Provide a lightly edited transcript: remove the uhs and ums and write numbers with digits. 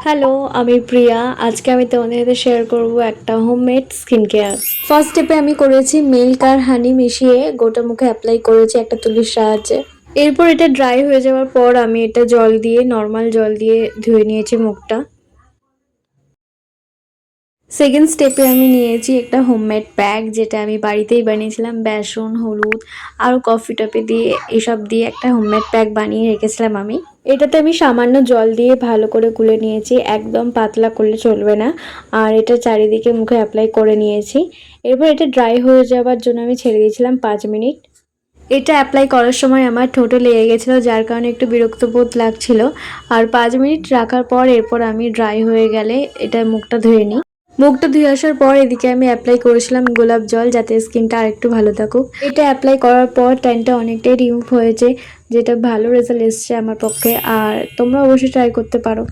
Hello, আমি প্রিয়া। আজকে আমি তোমাদের সাথে শেয়ার করব একটা হোমমেড স্কিন কেয়ার। ফার্স্ট স্টেপে আমি করেছি মিল্ক আর হানি মিশিয়ে গোটা মুখে অ্যাপ্লাই করেছি একটা তুলির সাহায্যে। এরপর এটা ড্রাই হয়ে যাওয়ার পর আমি এটা জল দিয়ে নর্মাল জল দিয়ে ধুয়ে নিয়েছি মুখটা। সেকেন্ড স্টেপে আমি নিয়েছি একটা হোমমেড প্যাক, যেটা আমি বাড়িতেই বানিয়েছিলাম। বেসন, হলুদ আর কফি টপে দিয়ে এসব দিয়ে একটা হোমমেড প্যাক বানিয়ে রেখেছিলাম আমি। এটাতে আমি সামান্য জল দিয়ে ভালো করে গুলে নিয়েছি, একদম পাতলা করলে চলবে না। আর এটা চারিদিকে মুখে অ্যাপ্লাই করে নিয়েছি। এরপর এটা ড্রাই হয়ে যাওয়ার জন্য আমি ছেড়ে দিয়েছিলাম 5 মিনিট। এটা অ্যাপ্লাই করার সময় আমার ঠোঁটে লেগে গেছিলো, যার কারণে একটু বিরক্ত বোধ লাগছিল। আর 5 মিনিট রাখার পর এরপর আমি ড্রাই হয়ে গেলে এটা মুখটা ধুয়ে নিই। মুখটা ধুয়ে আসার পর এদিকে আমি অ্যাপ্লাই করেছিলাম গোলাপ জল, যাতে স্কিনটা আরেকটু ভালো থাকুক। এটা অ্যাপ্লাই করার পর ট্যানটা অনেকটাই রিমুভ হয়েছে, যেটা ভালো রেজাল্ট এসছে আমার পক্ষে। আর তোমরা অবশ্যই ট্রাই করতে পারো।